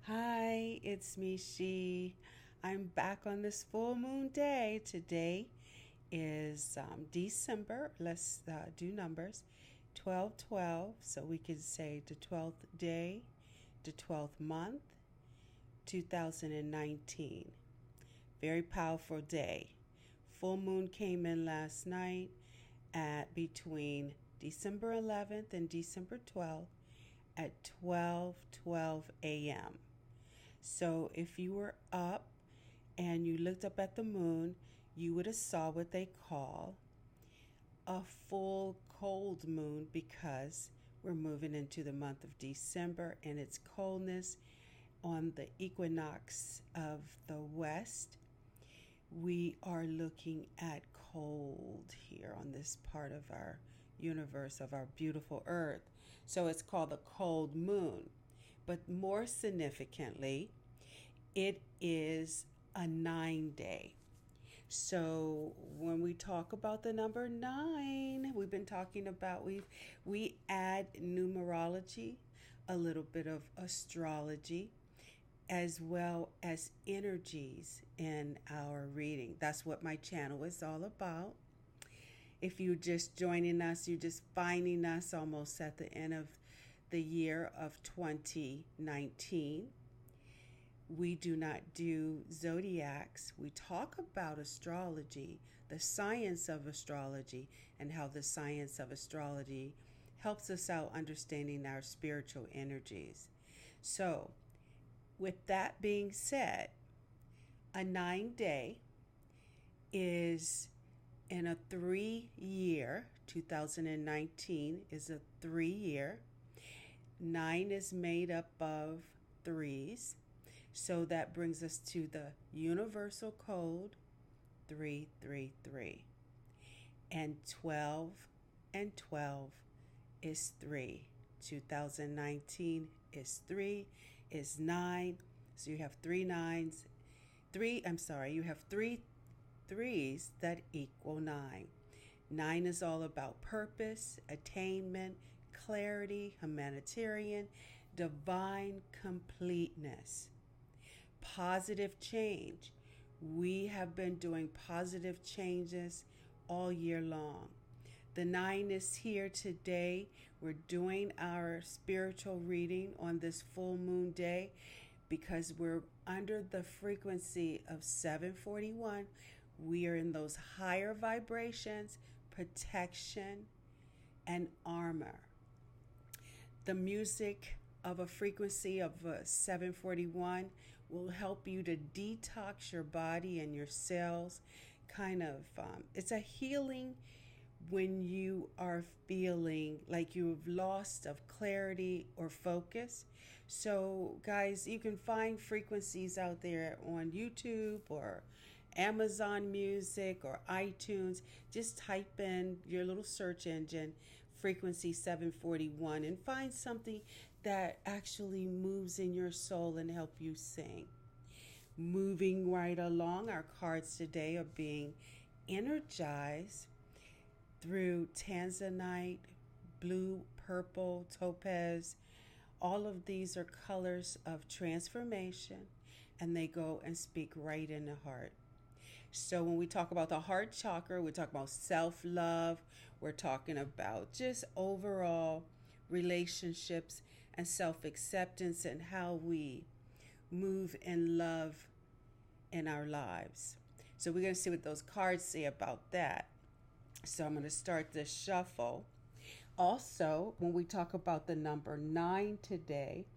Hi, it's me, She. I'm back on this full moon day. Today is December. Let's do numbers 12/12. So we could say the 12th day, the 12th month, 2019. Very powerful day. Full moon came in last night at between December 11th and December 12th at 12:12 a.m. So if you were up and you looked up at the moon, you would have saw what they call a full cold moon because we're moving into the month of December and it's coldness on the equinox of the west. We are looking at cold here on this part of our universe, of our beautiful earth. So it's called the cold moon. But more significantly, it is a 9 day. So when we talk about the number nine, we've been talking about we add numerology, a little bit of astrology, as well as energies in our reading. That's what my channel is all about. If you're just joining us, you're just finding us almost at the end of the year of 2019. We do not do zodiacs. We talk about astrology, the science of astrology, and how the science of astrology helps us out understanding our spiritual energies. So, with that being said, a 9 day is in a 3 year, 2019 is a 3 year. Nine is made up of threes. So that brings us to the universal code 333. And 12 and 12 is 3. 2019 is 3, is 9. So you have three nines. You have three threes that equal 9. 9 is all about purpose, attainment, clarity, humanitarian, divine completeness. Positive change. We have been doing positive changes all year long. The 9 is here today. We're doing our spiritual reading on this full moon day because we're under the frequency of 741. We are in those higher vibrations, protection, and armor. The music of a frequency of 741 will help you to detox your body and your cells. It's a healing when you are feeling like you've lost of clarity or focus. So guys, you can find frequencies out there on YouTube or Amazon Music or iTunes. Just type in your little search engine frequency 741 and find something that actually moves in your soul and help you sing. Moving right along, our cards today are being energized through tanzanite, blue, purple, topaz. All of these are colors of transformation and they go and speak right in the heart. So when we talk about the heart chakra, we talk about self-love, we're talking about just overall relationships and self-acceptance and how we move in love in our lives. So we're going to see what those cards say about that. So I'm going to start this shuffle. Also, when we talk about the number 9 today,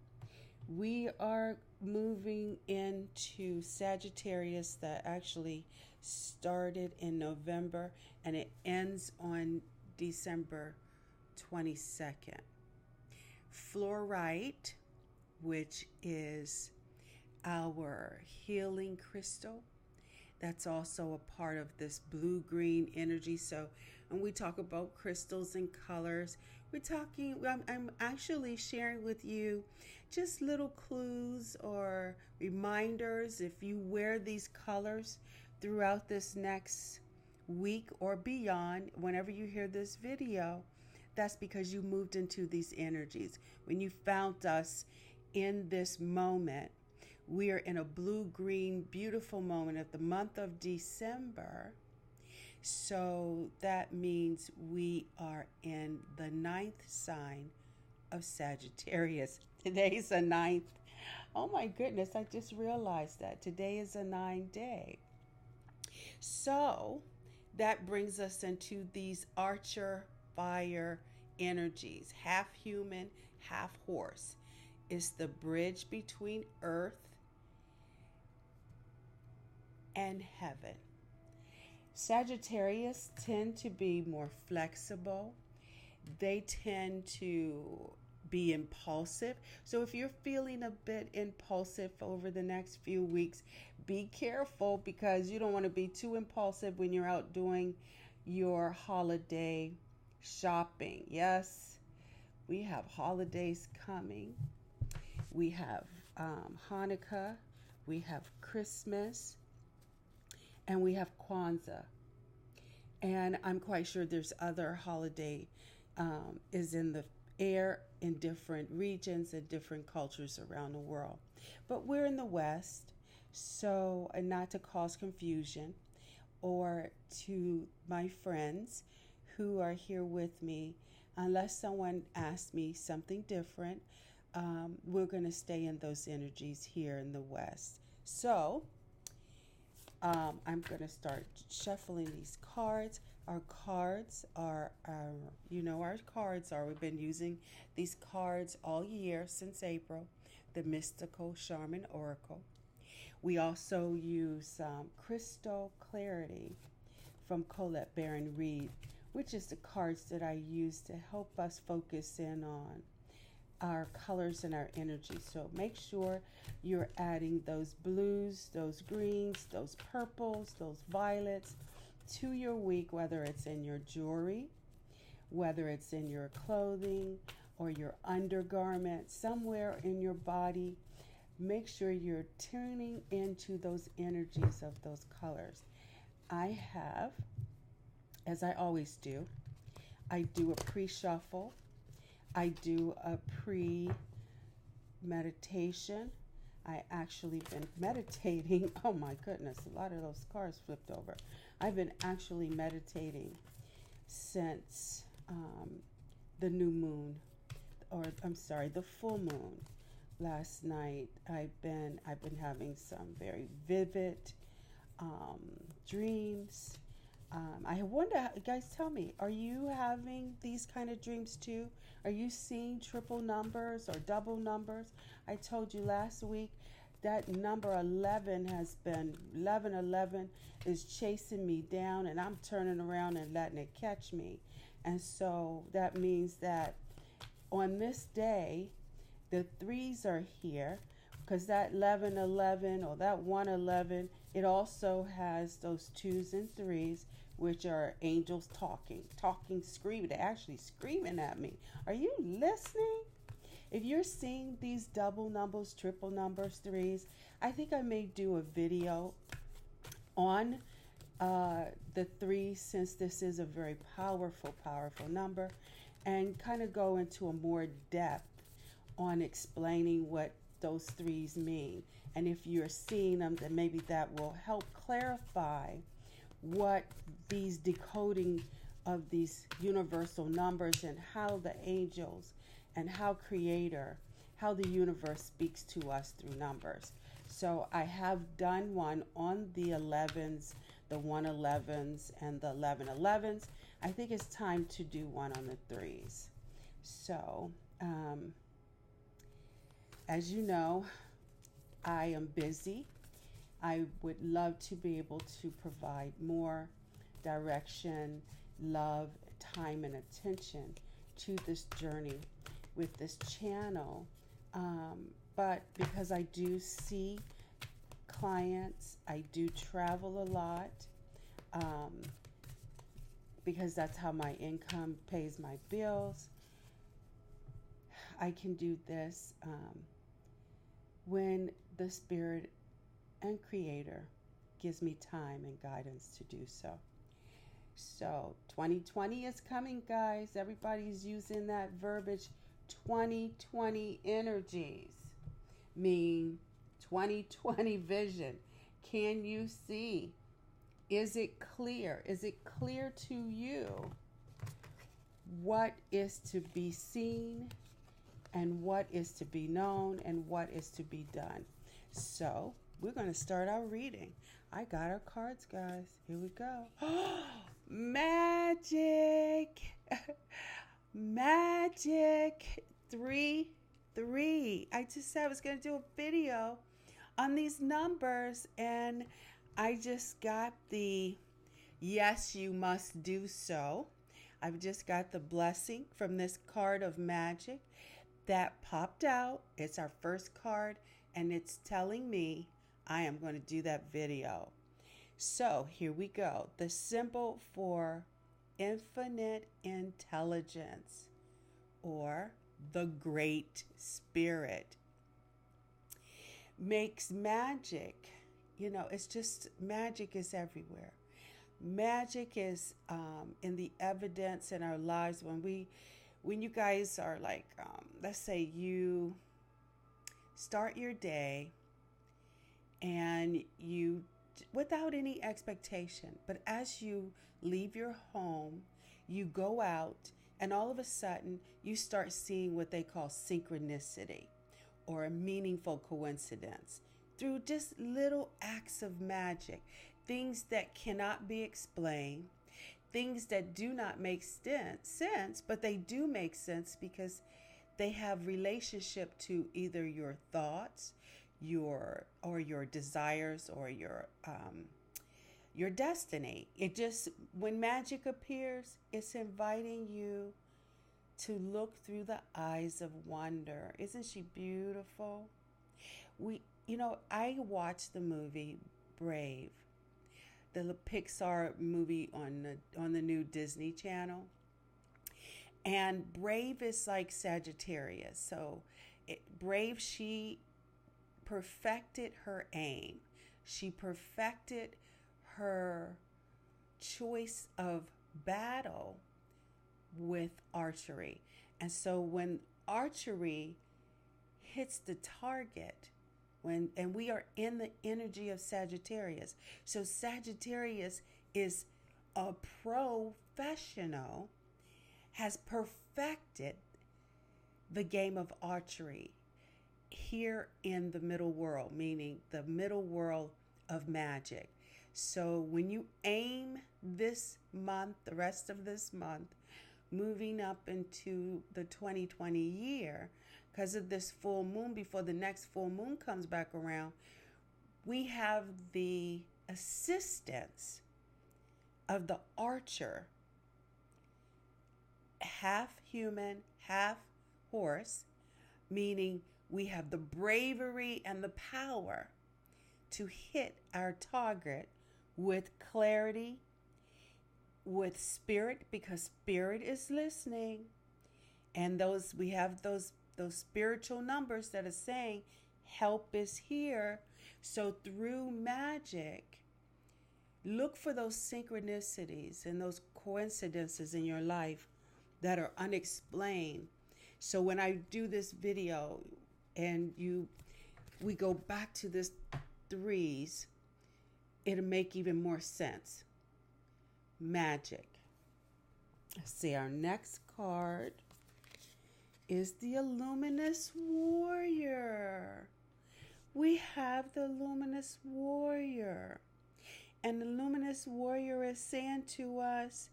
we are moving into Sagittarius that actually started in November and it ends on December 22nd. Fluorite, which is our healing crystal, that's also a part of this blue-green energy. So when we talk about crystals and colors, I'm actually sharing with you just little clues or reminders. If you wear these colors throughout this next week or beyond, whenever you hear this video, that's because you moved into these energies. When you found us in this moment. We are in a blue-green, beautiful moment of the month of December. So that means we are in the 9th sign of Sagittarius. Today's a 9th. Oh my goodness, I just realized that. Today is a 9 day. So that brings us into these Archer fire energies, half human, half horse. It's the bridge between earth and heaven. Sagittarius tend to be more flexible. They tend to be impulsive. So if you're feeling a bit impulsive over the next few weeks, be careful, because you don't want to be too impulsive when you're out doing your holiday shopping. Yes, we have holidays coming. We have Hanukkah, we have Christmas, and we have Kwanzaa. And I'm quite sure there's other holiday is in the air in different regions and different cultures around the world. But we're in the West, so, and not to cause confusion, or to my friends who are here with me, unless someone asks me something different, we're going to stay in those energies here in the West. So I'm going to start shuffling these cards. Our cards are, we've been using these cards all year since April, the Mystical Shaman Oracle. We also use Crystal Clarity from Colette Baron Reed, which is the cards that I use to help us focus in on our colors and our energy. So make sure you're adding those blues, those greens, those purples, those violets to your week, whether it's in your jewelry, whether it's in your clothing or your undergarment, somewhere in your body. Make sure you're tuning into those energies of those colors. I have, as I always do, I do a pre-shuffle. I do a pre-meditation. I actually been meditating. Oh my goodness, a lot of those cards flipped over. I've been actually meditating since the new moon, the full moon last night. I've been having some very vivid dreams. I wonder, guys, tell me, are you having these kind of dreams too? Are you seeing triple numbers or double numbers? I told you last week that number 11 has been, 1111 is chasing me down, and I'm turning around and letting it catch me. And so that means that on this day, the threes are here, because that 1111 or that 111, it also has those twos and threes, which are angels talking, screaming. They're actually screaming at me. Are you listening? If you're seeing these double numbers, triple numbers, threes, I think I may do a video on the threes, since this is a very powerful number, and kind of go into a more depth on explaining what those threes mean. And if you're seeing them, then maybe that will help clarify what these decoding of these universal numbers, and how the angels and how Creator, how the universe speaks to us through numbers. So I have done one on the 11s, the 111s, and the 1111s. I think it's time to do one on the threes. So, as you know, I am busy. I would love to be able to provide more direction, love, time, and attention to this journey with this channel. But because I do see clients, I do travel a lot, because that's how my income pays my bills. I can do this when the Spirit and Creator gives me time and guidance to do so. So 2020 is coming, guys. Everybody's using that verbiage, 2020 energies. mean 2020 vision. Can you see? Is it clear? Is it clear to you what is to be seen and what is to be known and what is to be done? So we're going to start our reading. I got our cards, guys. Here we go. Magic. Magic. 3, 3. I just said I was going to do a video on these numbers, and I just got the yes, you must do so. I've just got the blessing from this card of magic that popped out. It's our first card, and it's telling me I am going to do that video. So here we go. The symbol for infinite intelligence, or the Great Spirit, makes magic. You know, it's just magic is everywhere. Magic is in the evidence in our lives when you guys are like, let's say you start your day and you, without any expectation, but as you leave your home, you go out and all of a sudden you start seeing what they call synchronicity or a meaningful coincidence through just little acts of magic, things that cannot be explained, things that do not make sense, but they do make sense because they have relationship to either your thoughts, your desires, or your destiny. It just, when magic appears, it's inviting you to look through the eyes of wonder. Isn't she beautiful? I watched the movie Brave, the Pixar movie on the new Disney Channel. And Brave is like Sagittarius. So Brave, she perfected her aim. She perfected her choice of battle with archery. And so when archery hits the target, and we are in the energy of Sagittarius. So Sagittarius is a professional, has perfected the game of archery here in the middle world, meaning the middle world of magic. So when you aim this month, the rest of this month, moving up into the 2020 year, because of this full moon, before the next full moon comes back around, we have the assistance of the archer, half human, half horse, meaning we have the bravery and the power to hit our target with clarity, with spirit, because spirit is listening. And we have those spiritual numbers that are saying help is here. So through magic, look for those synchronicities and those coincidences in your life that are unexplained. So when I do this video and we go back to this 3s, it'll make even more sense. Magic. Let's see, our next card is the Luminous Warrior. We have the Luminous Warrior. And the Luminous Warrior is saying to us,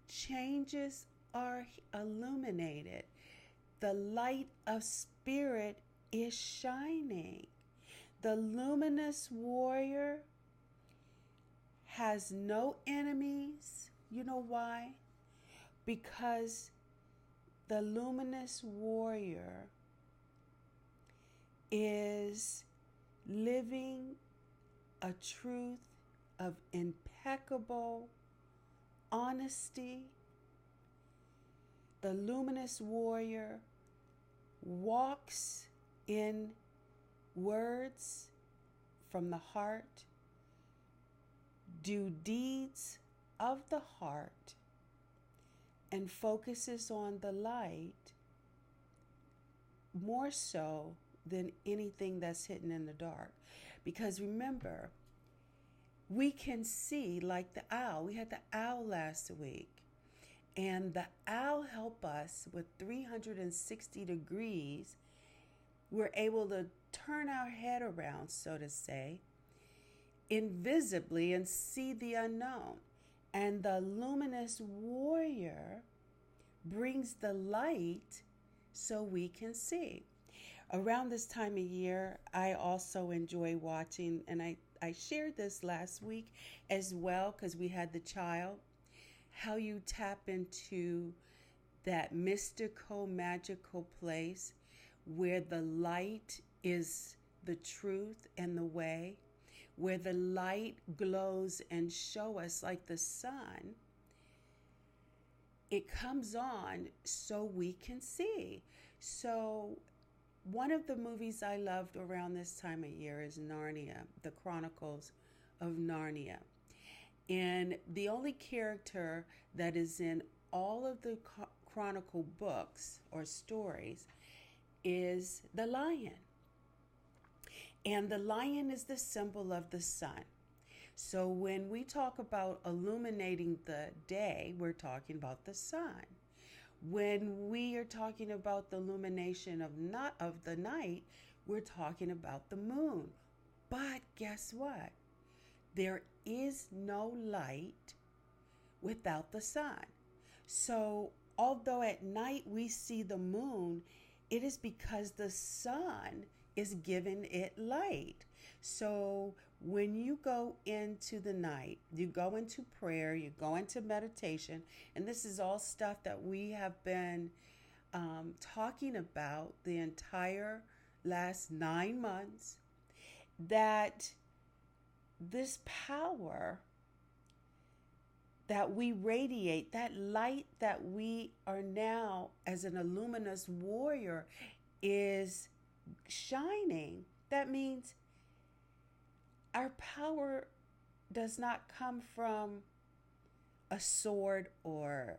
changes are illuminated. The light of spirit is shining. The Luminous Warrior has no enemies. You know why? Because the Luminous Warrior is living a truth of impeccable honesty. The Luminous Warrior walks in words from the heart, do deeds of the heart, and focuses on the light more so than anything that's hidden in the dark. Because remember, we can see, like the owl. We had the owl last week. And the owl helped us with 360 degrees. We're able to turn our head around, so to say, invisibly and see the unknown. And the luminous warrior brings the light so we can see. Around this time of year, I also enjoy watching, and I shared this last week as well because we had the child, how you tap into that mystical, magical place where the light is the truth and the way, where the light glows and show us like the sun. It comes on so we can see. So one of the movies I loved around this time of year is Narnia, The Chronicles of Narnia. And the only character that is in all of the chronicle books or stories is the lion. And the lion is the symbol of the sun. So when we talk about illuminating the day, we're talking about the sun. When we are talking about the illumination of the night, we're talking about the moon. But guess what? There is no light without the sun. So although at night we see the moon, it is because the sun is giving it light. So when you go into the night, you go into prayer, you go into meditation, and this is all stuff that we have been talking about the entire last 9 months, that this power that we radiate, that light that we are now as an luminous warrior is shining. That means our power does not come from a sword or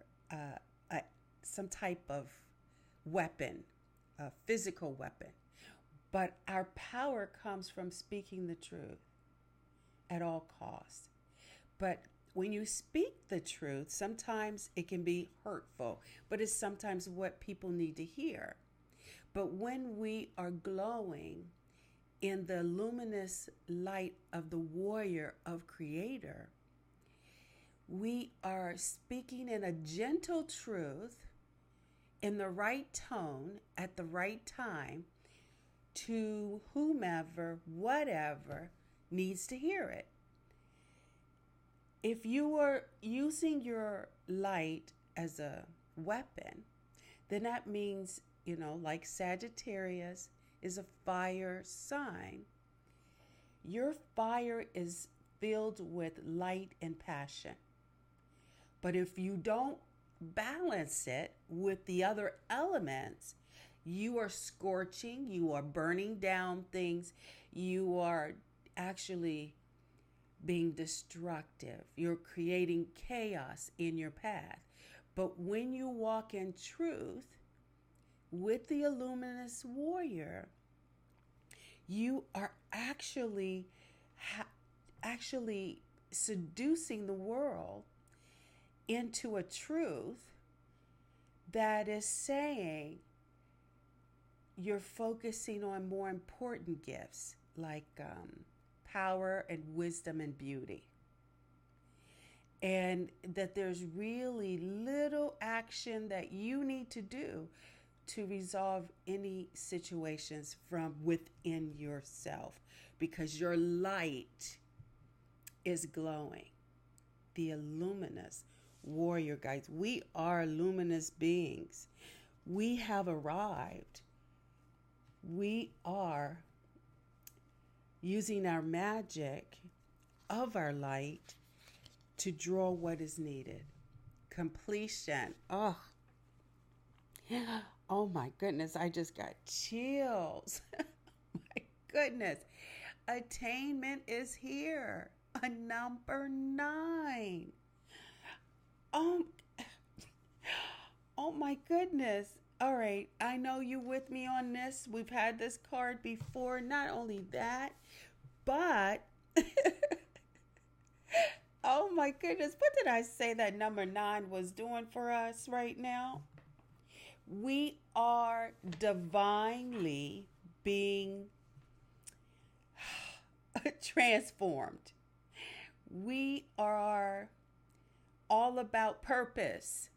some type of weapon, a physical weapon, but our power comes from speaking the truth at all costs. But when you speak the truth, sometimes it can be hurtful, but it's sometimes what people need to hear. But when we are glowing in the luminous light of the warrior of Creator, we are speaking in a gentle truth in the right tone at the right time to whomever, whatever needs to hear it. If you are using your light as a weapon, then that means, like Sagittarius is a fire sign. Your fire is filled with light and passion. But if you don't balance it with the other elements, you are scorching, you are burning down things, you are actually being destructive. You're creating chaos in your path. But when you walk in truth with the luminous warrior, you are actually seducing the world into a truth that is saying you're focusing on more important gifts like power and wisdom and beauty. And that there's really little action that you need to do to resolve any situations from within yourself, because your light is glowing. The luminous warrior, guys. We are luminous beings. We have arrived. We are using our magic of our light to draw what is needed. Completion. Oh my goodness, I just got chills. My goodness. Attainment is here. A number 9. Oh my goodness. All right, I know you with me on this. We've had this card before. Not only that, but oh my goodness, what did I say that number 9 was doing for us right now? We are divinely being transformed. We are all about purpose,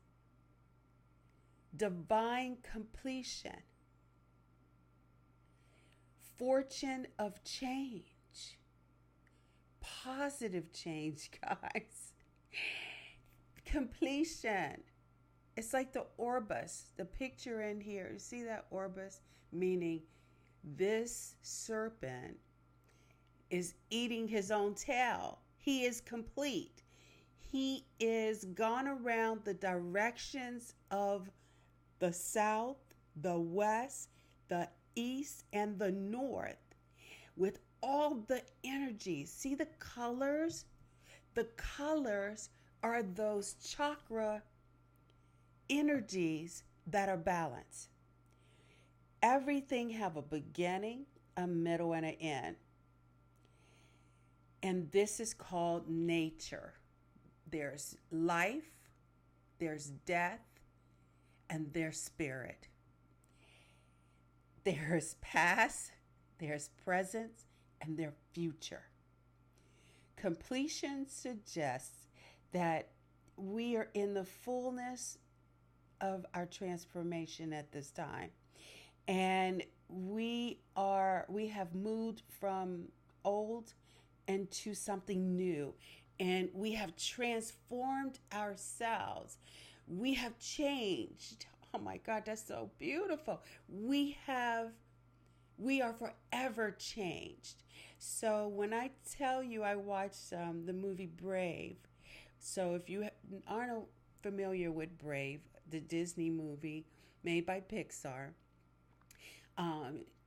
divine completion, fortune of change, positive change, guys. Completion. It's like the orbis, the picture in here. You see that orbis? Meaning this serpent is eating his own tail. He is complete. He is gone around the directions of the south, the west, the east, and the north with all the energies. See the colors? The colors are those chakra energies that are balanced. Everything have a beginning, a middle, and an end. And this is called nature. There's life, there's death, and there's spirit. There's past, there's present, and there's future. Completion suggests that we are in the fullness of our transformation at this time. And we have moved from old into something new. And we have transformed ourselves. We have changed. Oh my God, that's so beautiful. We are forever changed. So when I tell you I watched the movie Brave, so if you aren't familiar with Brave, the Disney movie made by Pixar,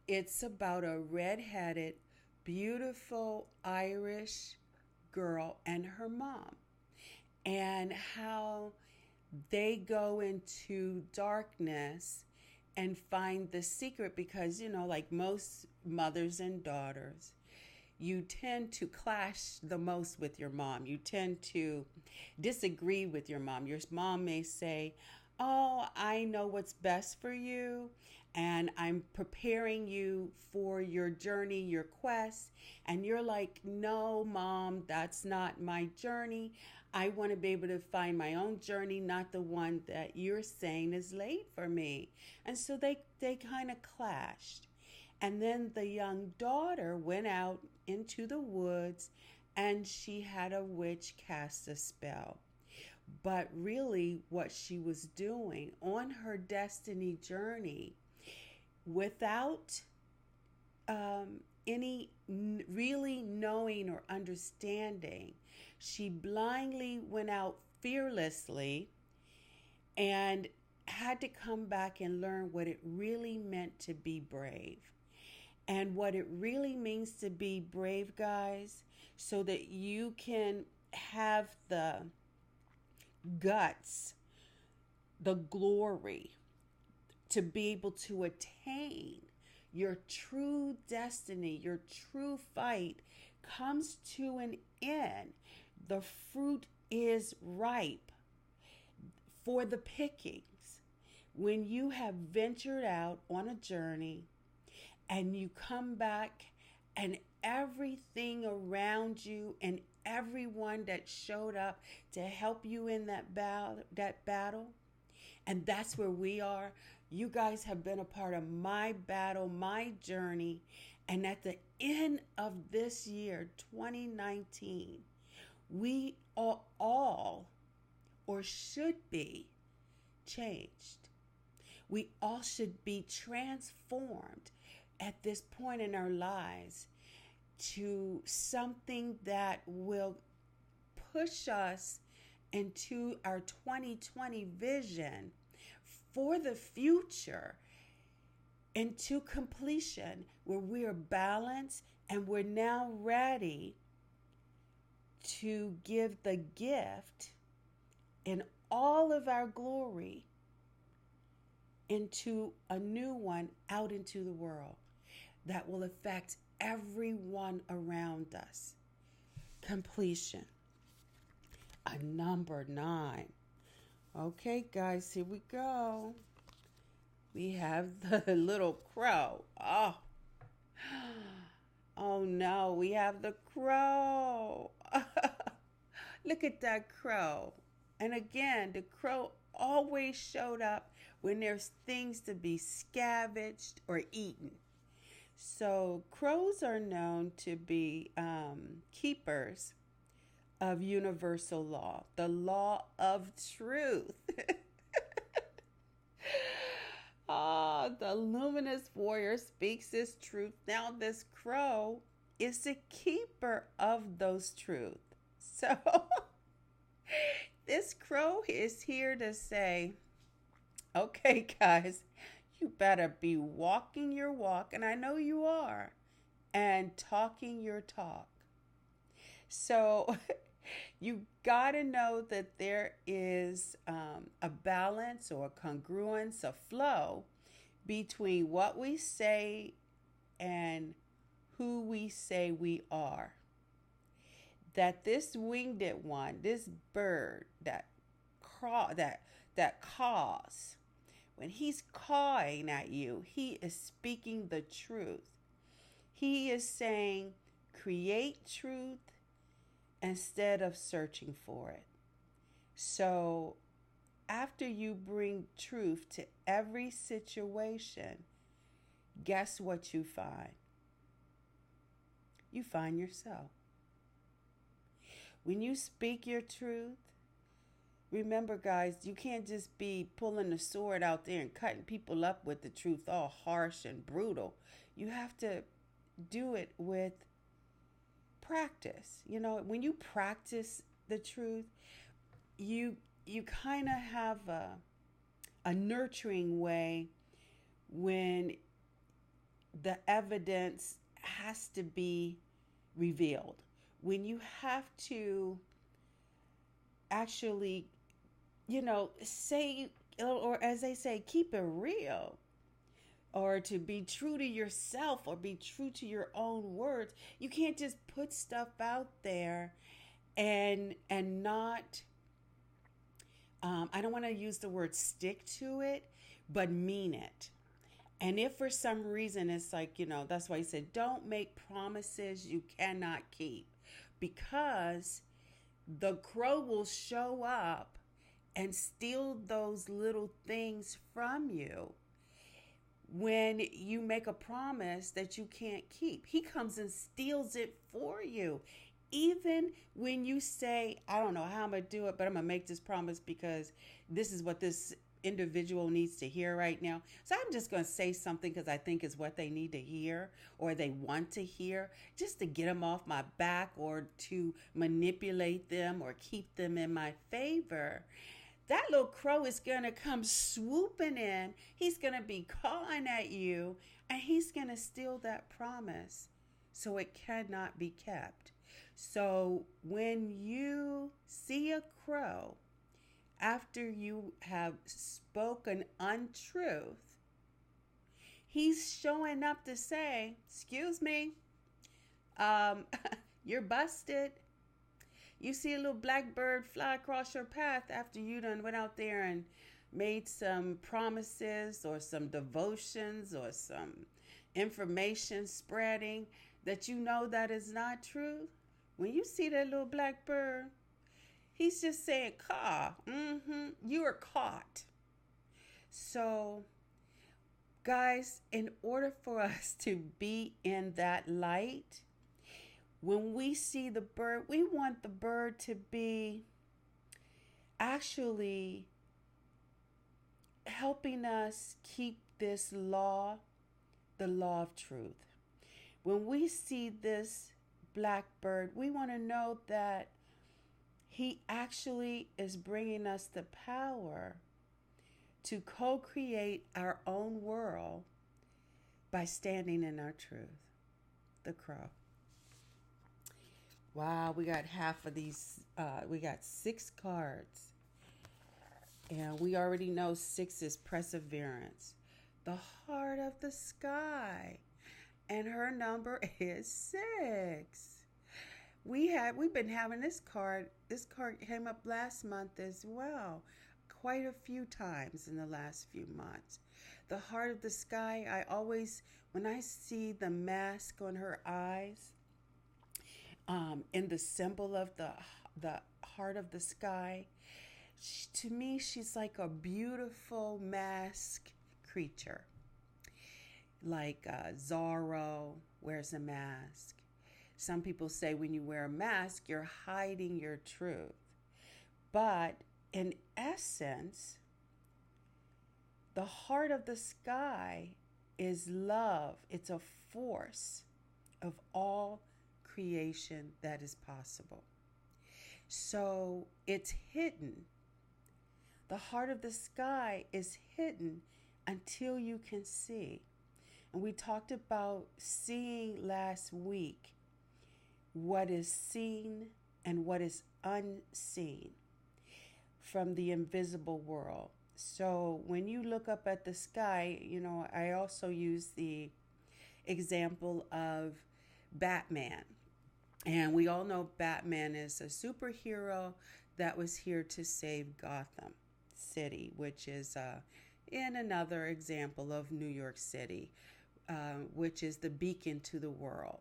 it's about a red-headed, beautiful Irish girl and her mom, and how they go into darkness and find the secret, because like most mothers and daughters, you tend to clash the most with your mom. You tend to disagree with your mom. Your mom may say, oh, I know what's best for you, and I'm preparing you for your journey, your quest. And you're like, no, Mom, that's not my journey. I want to be able to find my own journey, not the one that you're saying is late for me. And so they kind of clashed. And then the young daughter went out into the woods, and she had a witch cast a spell. But really what she was doing on her destiny journey, without any really knowing or understanding, she blindly went out fearlessly and had to come back and learn what it really meant to be brave. And what it really means to be brave, guys, so that you can have the guts, the glory to be able to attain your true destiny, your true fight comes to an end. The fruit is ripe for the pickings. When you have ventured out on a journey and you come back, and everything around you and everyone that showed up to help you in that battle, and that's where we are. You guys have been a part of my battle, my journey, and at the end of this year, 2019, we are all, or should be, changed. We all should be transformed at this point in our lives to something that will push us into our 2020 vision for the future, into completion, where we are balanced and we're now ready to give the gift in all of our glory into a new one out into the world that will affect everyone around us. Completion. A number 9. Okay, guys, here we go. We have the little crow. Oh no, we have the crow. Look at that crow. And again, the crow always showed up when there's things to be scavenged or eaten. So crows are known to be keepers of universal law, the law of truth. The luminous warrior speaks his truth. Now this crow is the keeper of those truths. So this crow is here to say, okay, guys, you better be walking your walk, and I know you are, and talking your talk. So you got to know that there is a balance or a congruence, a flow between what we say and who we say we are. That this winged one, this bird that caws, when he's cawing at you, he is speaking the truth. He is saying, create truth instead of searching for it. So after you bring truth to every situation, guess what you find? You find yourself. When you speak your truth, remember, guys, you can't just be pulling the sword out there and cutting people up with the truth, all harsh and brutal. You have to do it with practice. You know, when you practice the truth, you kind of have a nurturing way when the evidence has to be revealed. When you have to actually, say, or as they say, keep it real, or to be true to yourself or be true to your own words. You can't just put stuff out there and not, I don't want to use the word stick to it, but mean it. And if for some reason it's like, that's why he said, don't make promises you cannot keep, because the crow will show up and steal those little things from you when you make a promise that you can't keep. He comes and steals it for you. Even when you say, I don't know how I'm going to do it, but I'm going to make this promise because this is what this individual needs to hear right now. So I'm just going to say something because I think is what they need to hear or they want to hear, just to get them off my back or to manipulate them or keep them in my favor. That little crow is going to come swooping in. He's going to be cawing at you, and he's going to steal that promise so it cannot be kept. So when you see a crow after you have spoken untruth, he's showing up to say, excuse me, you're busted. You see a little black bird fly across your path after you done went out there and made some promises or some devotions or some information spreading that that is not true. When you see that little black bird, he's just saying, caw, you are caught. So, guys, in order for us to be in that light, when we see the bird, we want the bird to be actually helping us keep this law, the law of truth. When we see this black bird, we want to know that he actually is bringing us the power to co-create our own world by standing in our truth. The crow. Wow, we got half of these. We got 6 cards. And we already know 6 is perseverance. The heart of the sky. And her number is 6. We've been having this card. This card came up last month as well, quite a few times in the last few months. The heart of the sky. I always, when I see the mask on her eyes, in the symbol of the heart of the sky, to me she's like a beautiful mask creature, like Zorro wears a mask. Some people say when you wear a mask, you're hiding your truth. But in essence, the heart of the sky is love. It's a force of all creation that is possible. So it's hidden. The heart of the sky is hidden until you can see. And we talked about seeing last week, what is seen and what is unseen from the invisible world. So when you look up at the sky, I also use the example of Batman. And we all know Batman is a superhero that was here to save Gotham City, which is in another example of New York City, which is the beacon to the world.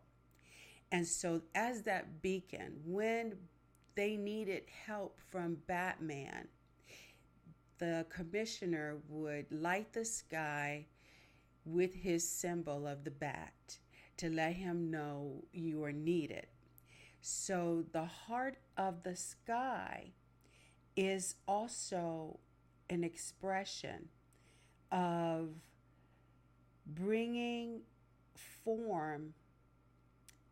And so as that beacon, when they needed help from Batman, the commissioner would light the sky with his symbol of the bat to let him know you are needed. So the heart of the sky is also an expression of bringing form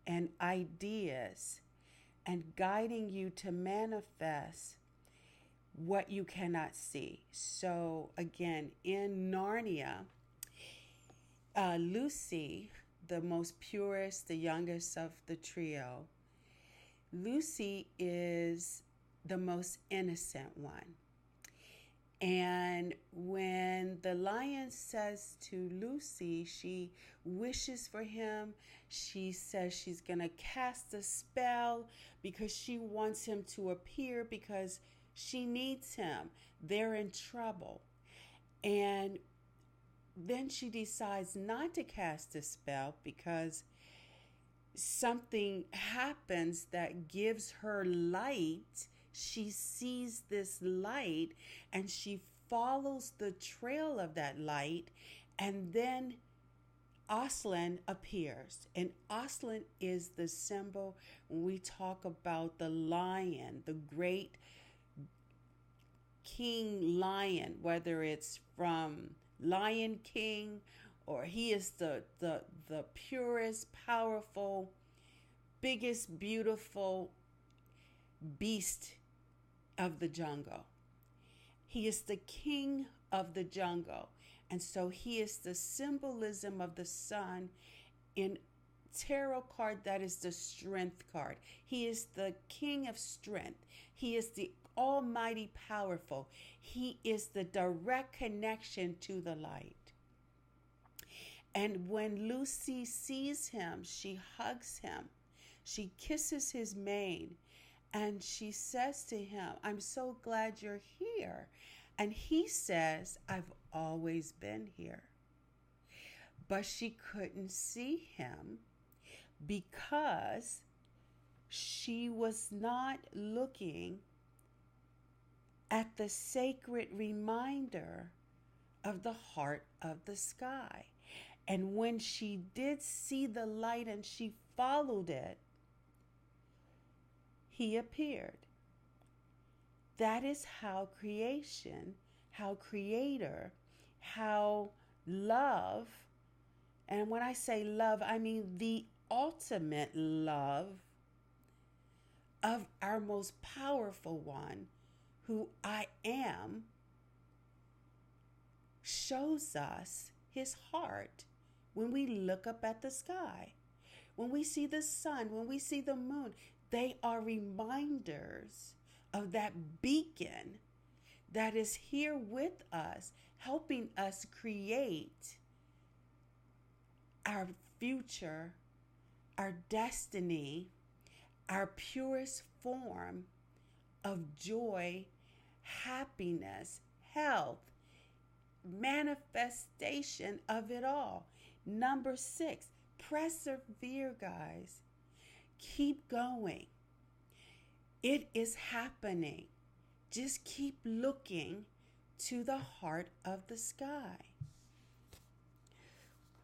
and ideas and guiding you to manifest what you cannot see. So again, in Narnia, Lucy, the most purest, the youngest of the trio, Lucy is the most innocent one. And when the lion says to Lucy, she wishes for him. She says she's going to cast a spell because she wants him to appear because she needs him. They're in trouble. And then she decides not to cast a spell because something happens that gives her light. She sees this light and she follows the trail of that light, and then Aslan appears. And Aslan is the symbol when we talk about the lion, the great king lion, whether it's from Lion King or he is the purest, powerful, biggest, beautiful beast of the jungle. He is the king of the jungle. And so he is the symbolism of the sun. In tarot card, that is the strength card. He is the king of strength. He is the almighty powerful. He is the direct connection to the light. And when Lucy sees him, she hugs him. She kisses his mane. And she says to him, I'm so glad you're here. And he says, I've always been here. But she couldn't see him because she was not looking at the sacred reminder of the heart of the sky. And when she did see the light and she followed it, he appeared. That is how creation, how creator, how love, and when I say love, I mean the ultimate love of our most powerful one, who I am, shows us his heart when we look up at the sky. When we see the sun, when we see the moon, they are reminders of that beacon that is here with us, helping us create our future, our destiny, our purest form of joy, happiness, health, manifestation of it all. Number 6, persevere, guys. Keep going. It is happening. Just keep looking to the heart of the sky.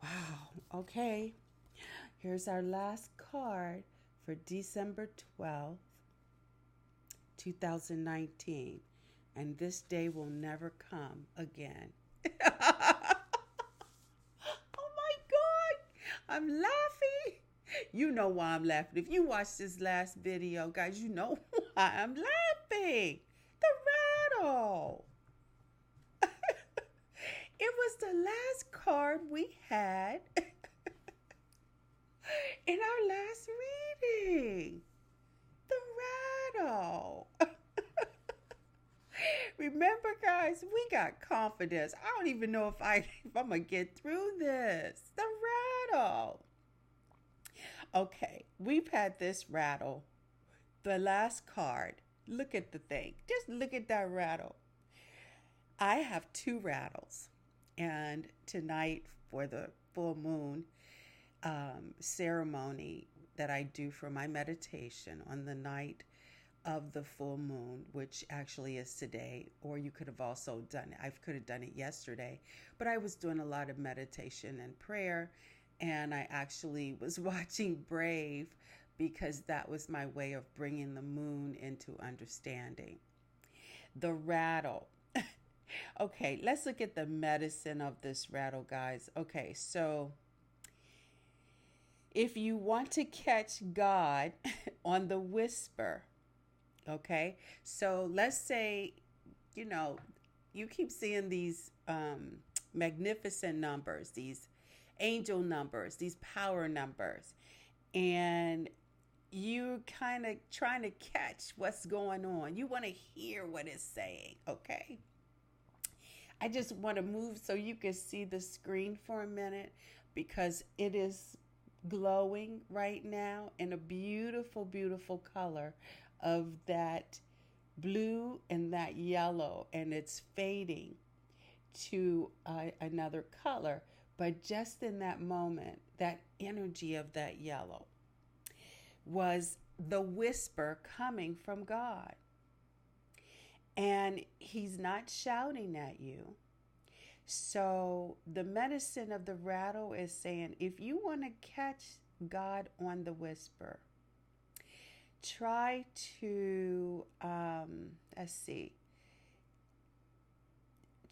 Wow. Okay. Here's our last card for December 12th, 2019. And this day will never come again. Oh my God. I'm laughing. You know why I'm laughing. If you watched this last video, guys, you know why I'm laughing. The rattle. It was the last card we had in our last reading. The rattle. Remember, guys, we got confidence. I don't even know if I'm going to get through this. The rattle. Okay, we've had this rattle. The last card. Look at the thing. Just look at that rattle. I have 2 rattles. And tonight for the full moon ceremony that I do for my meditation on the night of the full moon, which actually is today, or you could have also done it. I could have done it yesterday, but I was doing a lot of meditation and prayer, and I actually was watching Brave because that was my way of bringing the moon into understanding. The rattle. Okay, let's look at the medicine of this rattle, guys. Okay, so if you want to catch God on the whisper, okay, so let's say, you keep seeing these magnificent numbers, these angel numbers, these power numbers, and you kind of trying to catch what's going on. You want to hear what it's saying, okay? I just want to move so you can see the screen for a minute because it is glowing right now in a beautiful, beautiful color of that blue and that yellow, and it's fading to another color. But just in that moment, that energy of that yellow was the whisper coming from God. And he's not shouting at you. So the medicine of the rattle is saying, if you want to catch God on the whisper, try to,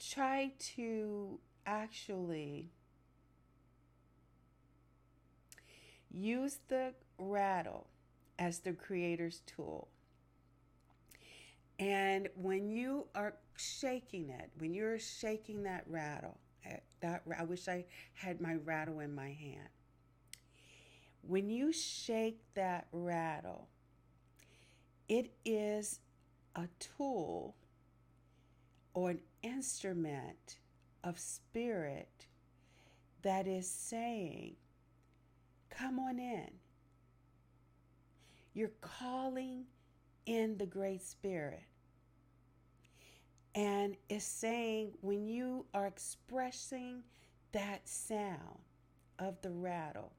try to actually use the rattle as the creator's tool. And when you are shaking it, when you're shaking that rattle, I wish I had my rattle in my hand. When you shake that rattle, it is a tool or an instrument of spirit that is saying, come on in. You're calling in the Great Spirit. And it's saying when you are expressing that sound of the rattle,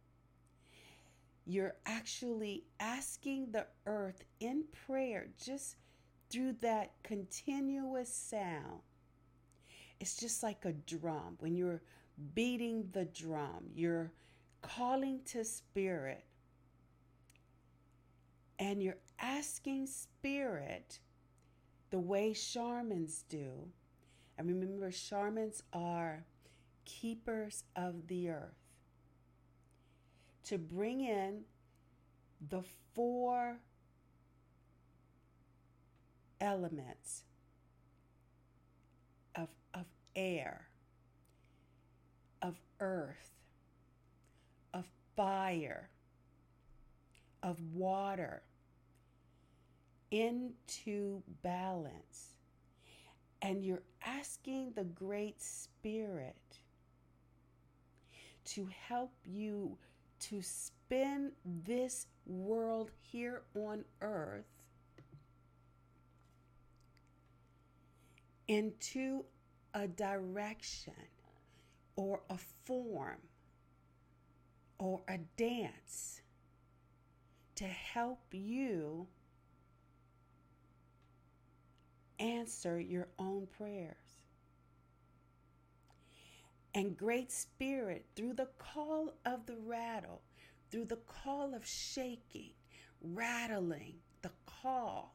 you're actually asking the earth in prayer just through that continuous sound. It's just like a drum. When you're beating the drum, you're calling to spirit. And you're asking spirit the way shamans do. And remember, shamans are keepers of the earth. To bring in the 4 elements of air, of earth, of fire, of water, into balance. And you're asking the Great Spirit to help you to spin this world here on earth into a direction or a form or a dance to help you answer your own prayers. And Great Spirit, through the call of the rattle, through the call of shaking, rattling, the call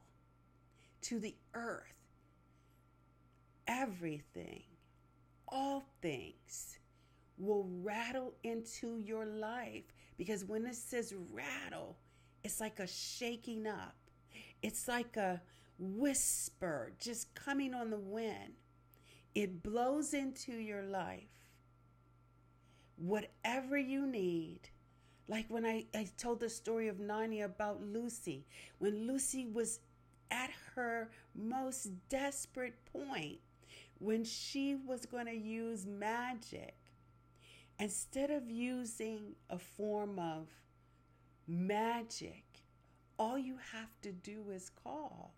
to the earth, everything, all things will rattle into your life. Because when it says rattle, it's like a shaking up. It's like a whisper just coming on the wind. It blows into your life. Whatever you need. Like when I told the story of Narnia about Lucy. When Lucy was at her most desperate point, when she was going to use magic, instead of using a form of magic, all you have to do is call.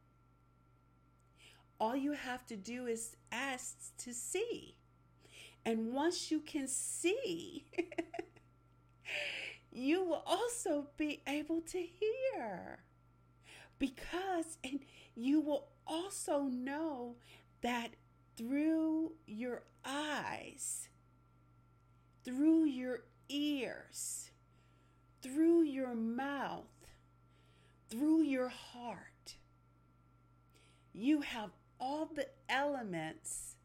All you have to do is ask to see. And once you can see, you will also be able to hear. And you will also know that through your eyes, through your ears, through your mouth, through your heart, you have all the elements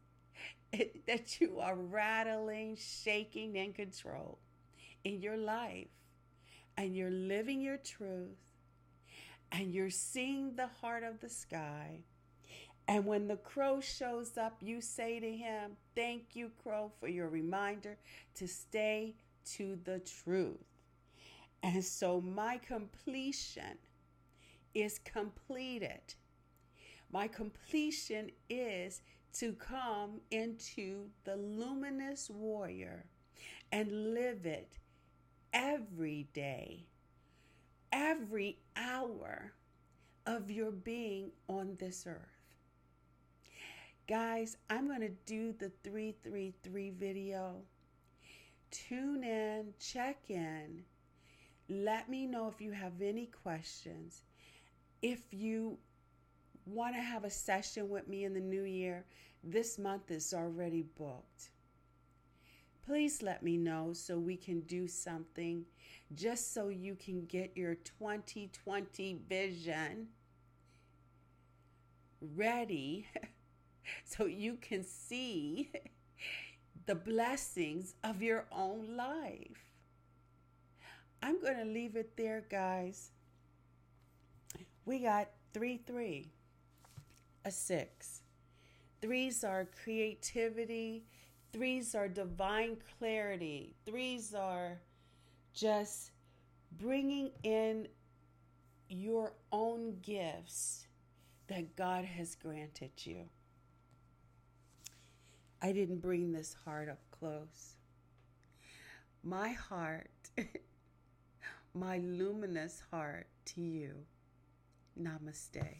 that you are rattling, shaking, and control in your life. And you're living your truth. And you're seeing the heart of the sky. And when the crow shows up, you say to him, "Thank you, crow, for your reminder to stay to the truth." And so my completion is completed. My completion is to come into the luminous warrior and live it every day, every hour of your being on this earth. Guys, I'm going to do the 333 video. Tune in, check in. Let me know if you have any questions. If you want to have a session with me in the new year, this month is already booked. Please let me know so we can do something, just so you can get your 2020 vision ready so you can see the blessings of your own life. I'm going to leave it there, guys. We got 3-3. A 6. 3s are creativity. 3s are divine clarity. 3s are just bringing in your own gifts that God has granted you. I didn't bring this heart up close. My heart, my luminous heart to you. Namaste.